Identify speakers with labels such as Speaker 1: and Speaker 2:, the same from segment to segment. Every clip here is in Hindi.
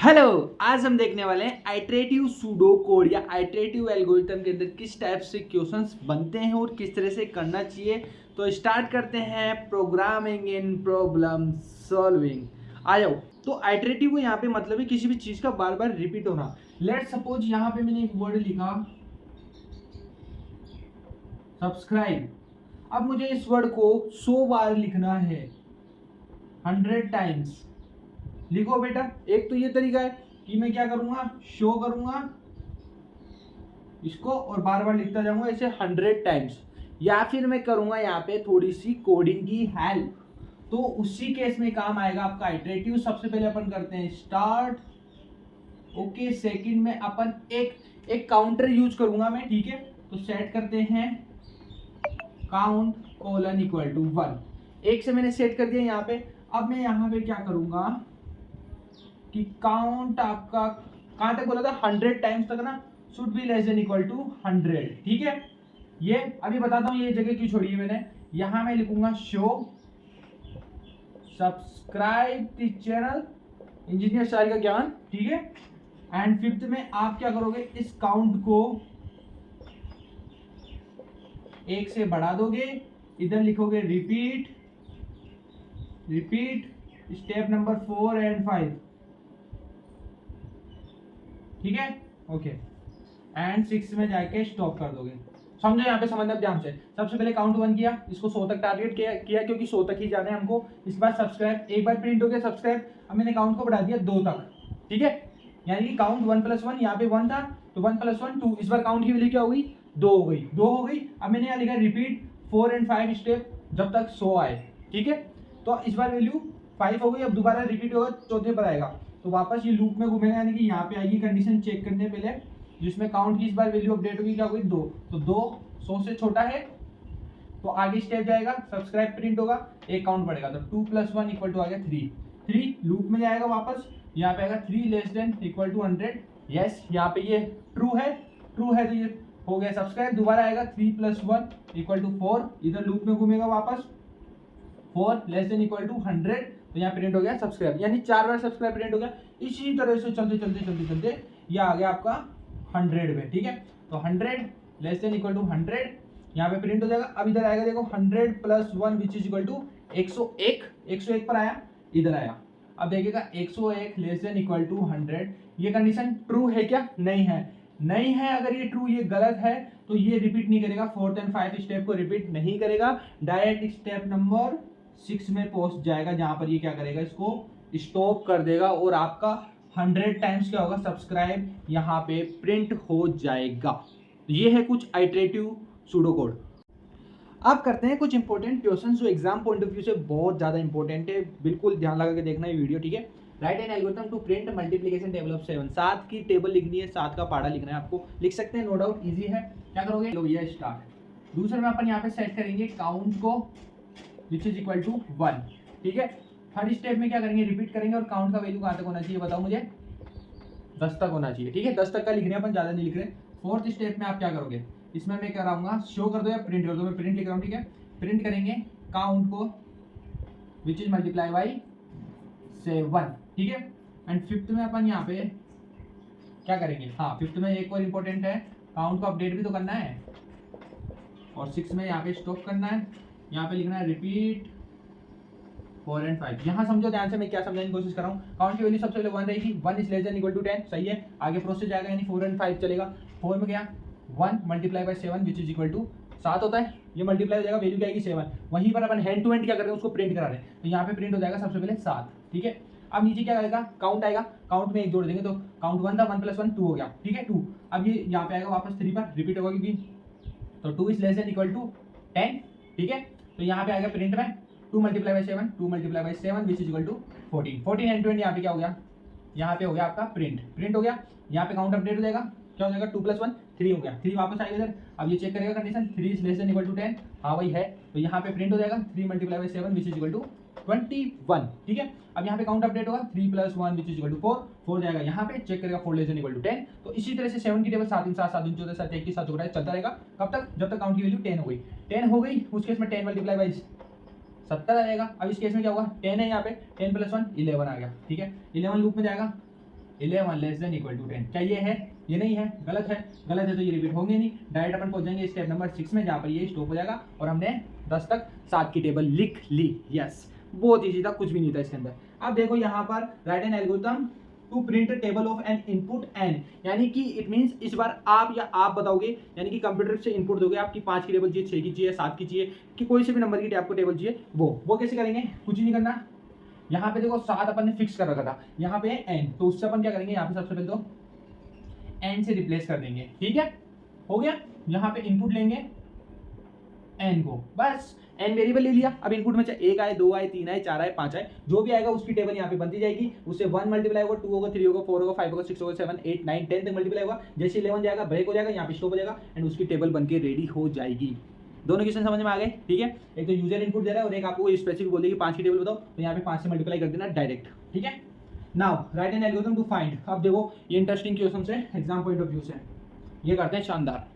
Speaker 1: हेलो, आज हम देखने वाले हैं आइटरेटिव सूडो कोड या आइटरेटिव एल्गोरिथम के अंदर किस टाइप से क्वेश्चंस बनते हैं और किस तरह से करना चाहिए। तो स्टार्ट करते हैं प्रोग्रामिंग इन प्रॉब्लम सॉल्विंग। आ जाओ। तो आइटरेटिव को यहाँ पे मतलब है किसी भी चीज का बार बार रिपीट होना। लेट सपोज यहाँ पे मैंने एक वर्ड लिखा सब्सक्राइब। अब मुझे इस वर्ड को 100 बार लिखना है, 100 टाइम्स। लिखो बेटा। एक तो ये तरीका है कि मैं क्या करूंगा, शो करूंगा इसको और बार बार लिखता जाऊंगा ऐसे 100 टाइम्स। या फिर मैं करूंगा यहाँ पे थोड़ी सी कोडिंग की हेल्प, तो उसी केस में काम आएगा आपका आइटरेटिव। सबसे पहले अपन करते हैं स्टार्ट। ओके, सेकंड में अपन एक काउंटर यूज करूंगा मैं, ठीक है। तो सेट करते हैं काउंट कोलन इक्वल टू 1। एक से मैंने सेट कर दिया यहाँ पे। अब मैं यहाँ पे क्या करूंगा कि काउंट आपका कहां तक बोला था, 100 टाइम्स तक ना, should be less than equal to 100, ठीक है। ये अभी बताता हूं ये जगह क्यों छोड़ी है मैंने। यहां मैं लिखूंगा show subscribe the channel engineer style का ज्ञान, ठीक है। एंड फिफ्थ में आप क्या करोगे, इस काउंट को 1 से बढ़ा दोगे, इधर लिखोगे रिपीट स्टेप नंबर 4 एंड 5, ठीक है। ओके, एंड 6 में जाके स्टॉप कर दोगे। समझो यहाँ पे, समझना ध्यान से। सबसे पहले काउंट 1 किया, इसको 100 तक टारगेट किया क्योंकि 100 तक ही जाना है हमको। इसके बाद सब्सक्राइब, एक बार प्रिंट हो गया सब्सक्राइब। अब मैंने काउंट को बढ़ा दिया 2 तक, ठीक है। यानी कि काउंट 1 + 1, यहाँ पे 1 था तो 1 + 1 2। इस बार काउंट की वैल्यू क्या हो गई, 2 हो गई, 2 हो गई। अब मैंने यहाँ लिखा रिपीट 4 एंड 5 स्टेप जब तक 100 आए, ठीक है। तो इस बार वैल्यू 5 हो गई। अब दोबारा रिपीट होगा, चौथे पर आएगा तो वापस ये लूप में घूमेगा, यानी कि यहाँ पे आएगी कंडीशन चेक करने पहले, जिसमें काउंट की इस बार वैल्यू अपडेट होगी, क्या होगी 2। तो 2 100 से छोटा है तो आगे स्टेप जाएगा, सब्सक्राइब प्रिंट होगा, एक काउंट बढ़ेगा तो 2 + 1 = आ गया 3 लूप में जाएगा वापस। यहाँ पे आएगा 3 less than equal to 100। Yes, यहाँ पे ये ट्रू है तो ये हो गया सब्सक्राइब। दोबारा आएगा 3 + 1 = 4, इधर लूप में घूमेगा वापस, 4 लेस देन इक्वल टू 100, तो यहाँ प्रिंट हो गया सब्सक्राइब। यानी 4 बार सब्सक्राइब प्रिंट हो गया। इसी तरह से चलते ये आ गया आपका 100 में, ठीक है। तो 100 लेस देन इक्वल टू 100 यहाँ पे प्रिंट हो जाएगा। अब इधर आएगा, देखो 100 + 1 विच इज इक्वल टू 101 पर आया, इधर आया। अब देखिएगा 101 लेस देन इक्वल टू 100, ये कंडीशन ट्रू है क्या, नहीं है। अगर ये ट्रू, ये गलत है तो ये रिपीट नहीं करेगा, 4th एंड 5th स्टेप को रिपीट नहीं करेगा, डायरेक्ट स्टेप नंबर 6 में पहुंच जाएगा, जहां पर ये क्या करेगा, इसको स्टॉप कर देगा और आपका 100 टाइम्स क्या होगा, सब्सक्राइब यहाँ पे प्रिंट हो जाएगा। ये है कुछ आइटरेटिव सूडो कोड। अब करते हैं कुछ इंपॉर्टेंट क्वेश्चंस जो एग्जाम पॉइंट ऑफ व्यू से बहुत ज़्यादा इंपॉर्टेंट है। बिल्कुल ध्यान लगा के देखना ये वीडियो, ठीक है। Write an algorithm to print multiplication table of 7। 7 की टेबल लिखनी है, 7 का पहाड़ा लिखना है आपको, लिख सकते हैं, नो डाउट इजी है। क्या करोगे, लो ये स्टार्ट। दूसरे में अपन यहाँ पे सेट करेंगे काउंट को विच इज इक्वल टू 1, ठीक है। थर्ड स्टेप में क्या करेंगे, रिपीट करेंगे और काउंट का वैल्यू कहाँ तक होना चाहिए बताओ मुझे, 10 तक होना चाहिए, ठीक है। 10 तक का लिख रहे हैं अपन, ज़्यादा नहीं लिख रहे। फोर्थ स्टेप में आप क्या करोगे, इसमें मैं कराऊंगा शो कर दो या प्रिंट कर दो। मैं प्रिंट लिख रहा हूँ, ठीक है। प्रिंट करेंगे काउंट को विच इज मल्टीप्लाई बाई 7, ठीक है। एंड फिफ्थ में अपन यहाँ पे क्या करेंगे, हाँ फिफ्थ में एक और इम्पोर्टेंट है, काउंट को अपडेट भी तो करना है। और 6 में यहाँ पे स्टॉप करना है, यहाँ पे लिखना है रिपीट 4 एंड 5। यहाँ समझो ध्यान से, मैं क्या समझाने की कोशिश कर रहा हूँ। काउंट की वैल्यू सबसे पहले 1 रहेगी, 1 is less than equal to 10, सही है। आगे प्रोसेस जाएगा, यानी 4 एंड 5 चलेगा। 4 में क्या 1 multiply by 7 which is equal to 7 होता है, ये मल्टीप्लाई हो जाएगा, वैल्यू क्या आएगी 7। वहीं पर अपन हैंड टू हैंड क्या कर रहे हैं, उसको प्रिंट करा रहे हैं, तो यहाँ पे प्रिंट हो जाएगा सबसे पहले 7, ठीक है। अब नीचे क्या आएगा, काउंट आएगा, काउंट में एक जोड़ देंगे तो काउंट 1 था, 1 + 1 2 हो गया, ठीक है 2। अब ये यहाँ पे आएगा वापस 3 पर रिपीट होगा क्योंकि, तो 2 is less than equal to 10, ठीक है। तो यहाँ पे आएगा प्रिंट में 2 multiply by 7 which is equal to 14 and 20। यहाँ पे क्या हो गया, यहाँ पे हो गया आपका प्रिंट हो गया। यहाँ पे काउंट अपडेट हो जाएगा, क्या हो जाएगा 2 + 1 3 हो गया, 3 वापस आएगा इधर। अब ये चेक करेगा condition, 3 is less than equal to 10, हाँ वही है, तो यहाँ पे प्रिंट हो जाएगा 3 multiply by 7 which is equal to 21, ठीक है। अब यहाँ पे काउंट अपडेट होगा 3 + 1 विच इज इक्वल टू 4 जाएगा, यहाँ पे चेक करेगा 4 लेस देन इक्वल टू 10। तो इसी तरह से 7 की टेबल 7 × 7 7 × 14 7 21 7 24 चलता रहेगा। कब तक, जब तक काउंट की वैल्यू 10 हो गई। 10 हो गई उस केस में 10 मल्टीप्लाई बाई 70 आ जाएगा। अब इस केस में क्या होगा, 10 है यहाँ पे, 10 + 1 11 आ गया, ठीक है। 11 लूप में जाएगा, 11 लेस देन इक्वल टू 10। क्या ये है? ये नहीं है, गलत है। गलत है तो ये रिपीट होंगे नहीं। डायरेक्ट अपन पहुंच जाएंगे स्टेप नंबर 6 में, जहाँ पर ये स्टॉप हो जाएगा और हमने 10 तक 7 की टेबल लिख ली। यस, बहुत ईजी था, कुछ भी नहीं था इसके अंदर। अब देखो यहाँ पर write an algorithm to print table of n input n, यानी कि इट मींस इस बार आप या आप बताओगे, यानी कि कंप्यूटर से इनपुट दोगे, आपकी 5 की टेबल चाहिए, 6 की चाहिए, 7 की चाहिए, कि कोई से भी नंबर की आपको टेबल चाहिए, वो कैसे करेंगे? कुछ नहीं करना। यहाँ पे देखो 7 अपन ने फिक्स कर रखा था, यहाँ पे एन, तो उससे अपन क्या करेंगे, यहाँ पे सबसे पहले तो एन से रिप्लेस कर देंगे। ठीक है, हो गया। यहाँ पे इनपुट लेंगे एन को, बस एन वेरिएबल ले लिया। अब इनपुट में चाहे 1 आए, 2 आए, 3 आए, 4 आए, 5 आए, जो भी आएगा उसकी टेबल यहाँ पे बनती जाएगी। उससे 1 मल्टीप्लाई होगा, 2 होगा, 3 होगा, 4 होगा, 5 होगा, 6 होगा, 7, 8, 9, 10 तक मल्टीप्लाई होगा। जैसे 11 जाएगा ब्रेक हो जाएगा, यहाँ पे स्टॉप हो जाएगा एंड उसकी टेबल बन के रेडी हो जाएगी। दोनों क्वेश्चन समझ में आ गए? ठीक है, एक तो यूजर इनपुट दे रहा है और एक आपको स्पेसिफिक बोल कि 5 की टेबल बताओ, तो यहाँ पे 5 से मल्टीप्लाई कर देना डायरेक्ट। ठीक है, now write an algorithm to find. अब देखो ये इंटरेस्टिंग क्वेश्चन है एग्जाम पॉइंट ऑफ व्यू से, ये करते हैं शानदार।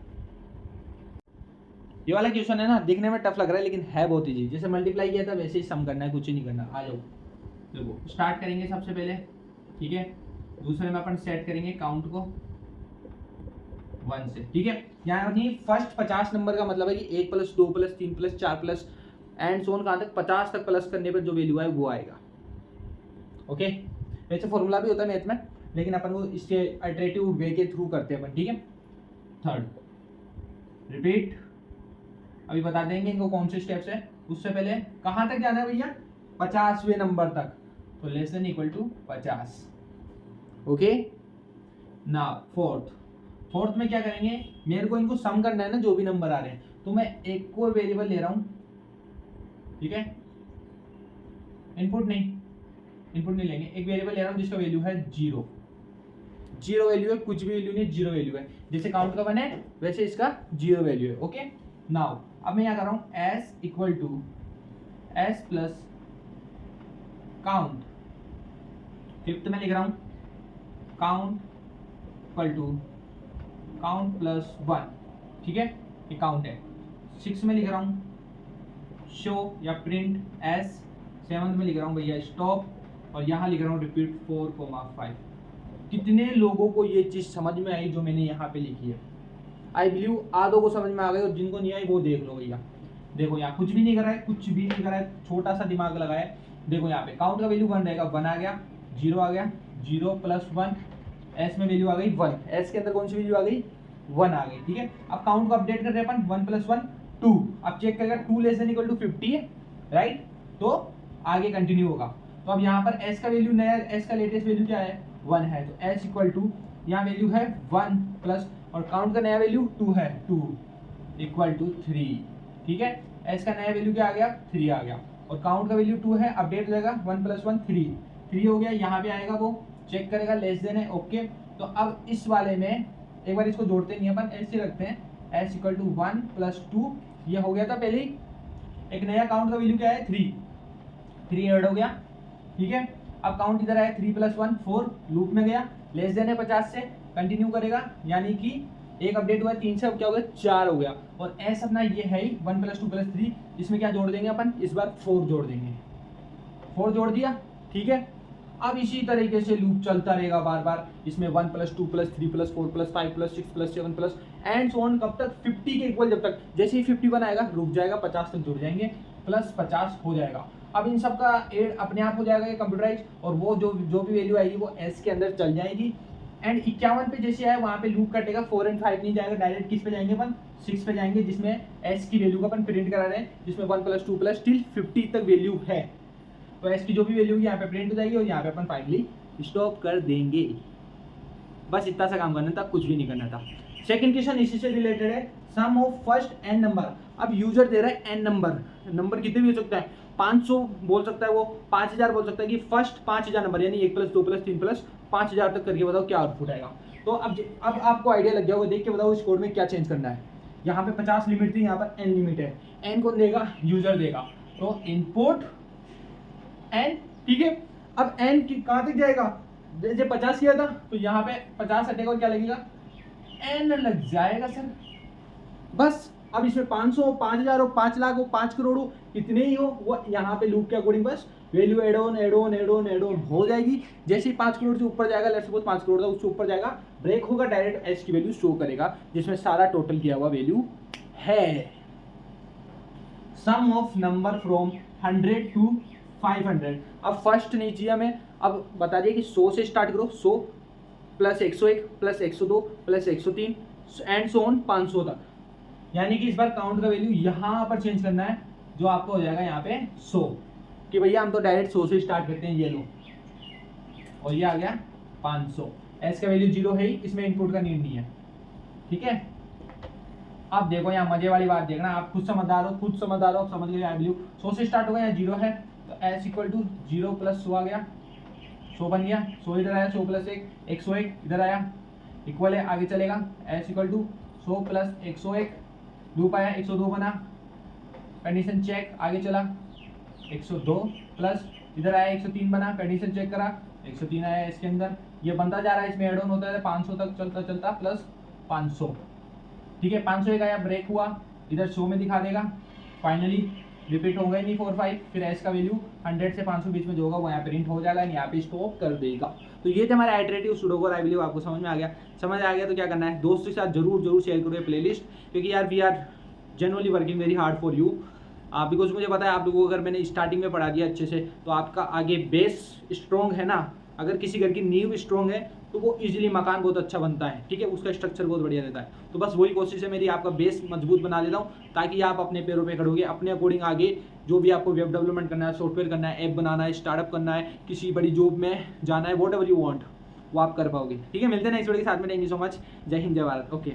Speaker 1: ये वाला क्वेश्चन है ना, दिखने में टफ लग रहा है लेकिन है बहुत इजी। जैसे मल्टीप्लाई किया था वैसे ही सम करना है, कुछ ही नहीं करना। आ जाओ, देखो स्टार्ट करेंगे सबसे पहले। ठीक है, दूसरे में अपन सेट करेंगे काउंट को 1 से। ठीक है, यानी फर्स्ट 50 नंबर का मतलब है कि 1 + 2 + 3 + 4 प्लस एंड सोन कहाँ तक 50 तक प्लस करने पर जो वैल्यू है वो आएगा। ओके, वैसे फॉर्मूला भी होता है मैथ में, लेकिन अपन वो इसके अल्टरनेटिव वे के थ्रू करते हैं अपन। ठीक है, थर्ड रिपीट, अभी बता देंगे इनको कौन से स्टेप्स है। उससे पहले कहाँ तक जाना है भैया? 50वें नंबर तक, तो less than equal to 50। Okay, ना फोर्थ में क्या करेंगे, मेरे को इनको सम करना है ना, जो भी नंबर आ रहे हैं, तो मैं एक और वेरिएबल ले रहा हूं। ठीक है, इनपुट नहीं लेंगे, एक वेरिएबल ले रहा हूं जिसका वैल्यू है 0 वैल्यू है, कुछ भी वैल्यू नहीं, 0 वैल्यू है। जैसे काउंट का 1 है वैसे इसका 0 वैल्यू है। ओके, नाउ अब मैं क्या कर रहा हूं, s = s plus count. Fifth में लिख रहा हूं count equal to count plus 1। ठीक है, ये काउंट है। 6 में लिख रहा हूं शो या प्रिंट s। 7 में लिख रहा हूं भैया स्टॉप, और यहाँ लिख रहा हूं रिपीट 4,5। कितने लोगों को ये चीज़ समझ में आई जो मैंने यहाँ पे लिखी है? आई बिलीव आधों को समझ में आ गई, और जिनको नहीं आई वो देख लो भैया। देखो यहाँ कुछ भी नहीं करा है, कुछ भी नहीं करा है, छोटा सा दिमाग लगाया है। देखो यहाँ पे काउंट का वैल्यू 1 रहेगा, 1 आ गया, 0 आ गया, 0 + 1, एस में वैल्यू आ गई 1, एस के अंदर कौन सी वैल्यू आ गई? 1 आ गई। ठीक है, अब काउंट को अपडेट कर रहे हैं अपन, 1 + 1 2। अब चेक करेगा 2 लेस देन इक्वल टू 50 है, राइट, तो आगे कंटिन्यू होगा। तो अब यहाँ पर एस का वैल्यू नया, एस का लेटेस्ट वैल्यू क्या है? 1 है, तो एस इक्वल टू यहाँ वैल्यू है 1 प्लस, और काउंट का नया वैल्यू 2 है, 2 = 3। ठीक है, एस का नया वैल्यू क्या आ गया? 3 आ गया, और काउंट का वैल्यू 2 है, अपडेट हो जाएगा 1 + 1 3 हो गया। यहाँ पे आएगा वो चेक करेगा लेस देन है, ओके। तो अब इस वाले में एक बार इसको जोड़ते नहीं अपन, ऐसे रखते हैं, एस = 1 + 2, ये हो गया था पहले ही। एक नया काउंट का वैल्यू क्या है? 3 ऐड हो गया। ठीक है, अब काउंट इधर आया, 3 + 1 4, लूप में गया, लेस देन है 50 से, कंटिन्यू करेगा, यानी कि एक अपडेट हुआ 3 से, अब क्या हो गया? 4 हो गया। और एस अपना ये है ही 1 + 2 + 3, इसमें क्या जोड़ देंगे अपन? इस बार 4 जोड़ देंगे, 4 जोड़ दिया। ठीक है, अब इसी तरीके से लूप चलता रहेगा बार बार, इसमें 1 + 2 + 3 + 4 + 5 + 6 + 7 प्लस एंड सो ऑन, कब तक? 50 के इक्वल, जब तक जैसे ही 51 आएगा रुक जाएगा, 50 तक जुड़ जाएंगे, प्लस 50 हो जाएगा। अब इन सब का एड अपने आप हो जाएगा ये कंप्यूटराइज, और वो जो भी वैल्यू आएगी वो एस के अंदर चल जाएगी। एंड 51 पे जैसे आए वहाँ पे लूप कटेगा, 4 और 5 नहीं जाएगा, डायरेक्ट किस पे जाएंगे अपन? 6 पे जाएंगे, जिसमें एस की वैल्यू का अपन प्रिंट करा रहे हैं, जिसमें 1 + 2 + टिल 50 तक वैल्यू है। तो एस की जो भी वैल्यू यहाँ पे प्रिंट हो जाएगी, और यहाँ पे अपन फाइनली स्टॉप कर देंगे। बस इतना सा काम करना था, कुछ भी नहीं करना था। सेकंड क्वेश्चन इसी से रिलेटेड है, सम ऑफ फर्स्ट n नंबर। अब यूजर दे रहा है n नंबर कितने भी हो सकता है, 500 बोल सकता है, वो 5000 बोल सकता है, कि फर्स्ट 5000 नंबर, यानी 1 + 2 + 3 + 5000 तक करके बताओ क्या आउटपुट आएगा। तो अब आपको आइडिया लग गया होगा, देख के बताओ इस कोड में क्या चेंज करना है। यहाँ पे 50 लिमिट थी, यहाँ पर n लिमिट है। n कौन देगा? यूजर देगा। तो इनपुट n, ठीक है। अब n कहाँ तक जाएगा? जैसे 50 किया था तो यहाँ पे 50 हटेगा और क्या लगेगा? n लग जाएगा सर, बस। अब इसमें 500 हो, 5000 हो, 5 लाख हो, 5 करोड़ हो, कितने ही हो, वो यहाँ पे लूप के अकॉर्डिंग बस वैल्यू एड ऑन हो जाएगी। जैसे ही 5 करोड़ से ऊपर जाएगा, लेट्स सपोज 5 करोड़ था, उससे ऊपर जाएगा, ब्रेक होगा, डायरेक्ट एस की वैल्यू शो करेगा जिसमें सारा टोटल किया हुआ वैल्यू है। सम ऑफ नंबर फ्रॉम 100 to 500। अब फर्स्ट नहीं चाहिए हमें, अब बता दिए कि 100 से स्टार्ट करो, 100 plus 101 plus 102 plus 103 and so on 500 तक। यानी कि इस बार काउंट का वैल्यू यहाँ पर चेंज करना है, जो आपको हो जाएगा यहाँ पे 100, कि भैया हम तो डायरेक्ट 100 से स्टार्ट करते हैं, ये लो, और ये आ गया 500। एस का वैल्यू 0 है ही, इसमें इनपुट का नीड नहीं है, ठीक है। अब देखो यहाँ मजे वाली बात देखना, आप खुद समझदार हो, आप समझ गए। वैल्यू 100 से स्टार्ट होगा, यहाँ 0 है, तो एस इक्वल टू 0 प्लस 100 आ गया, 100 बन गया, 100 इधर आया, 100 प्लस 1 101 इधर आया, इक्वल है, आगे चलेगा, s equal to 100 plus 101 loop आया, 102 बना, कंडीशन चेक, आगे चला, 102 प्लस इधर आया 103 बना, कंडीशन चेक करा, 103 आया इसके अंदर, ये बनता जा रहा है, इसमें एड ऑन होता है 500 तक चलता चलता प्लस 500, ठीक है। 501 आया, ब्रेक हुआ, इधर 100 में दिखा देगा, फाइनली रिपीट होगा ही नहीं 4 5, फिर एस का वैल्यू 100 से 500 बीच में जो होगा वो यहाँ प्रिंट हो जाएगा, यहाँ पे स्टॉप कर देगा। तो ये थे हमारा आइटरेटिव सुडोको। आई बिलीव आपको समझ में आ गया। समझ आ गया तो क्या करना है, दोस्तों के साथ जरूर शेयर करो ये प्लेलिस्ट, क्योंकि यार we are genuinely working very hard for you, because मुझे पता है आप लोगों को अगर मैंने स्टार्टिंग में पढ़ा दिया अच्छे से तो आपका आगे बेस स्ट्रॉन्ग है ना। अगर किसी घर की नींव स्ट्रॉन्ग है तो वो इजीली मकान बहुत अच्छा बनता है, ठीक है, उसका स्ट्रक्चर बहुत बढ़िया रहता है। तो बस वही कोशिश है मेरी, आपका बेस मजबूत बना देता हूँ ताकि आप अपने पैरों पे खड़ोगे, अपने अकॉर्डिंग आगे जो भी आपको वेब डेवलपमेंट करना है, सॉफ्टवेयर करना है, ऐप बनाना है, स्टार्टअप करना है, किसी बड़ी जॉब में जाना है, वॉट एवर यू वांट वो आप कर पाओगे, ठीक है। मिलते हैं नेक्स्ट वीडियो के साथ में। Thank you so much. जय हिंद, जय भारत। ओके।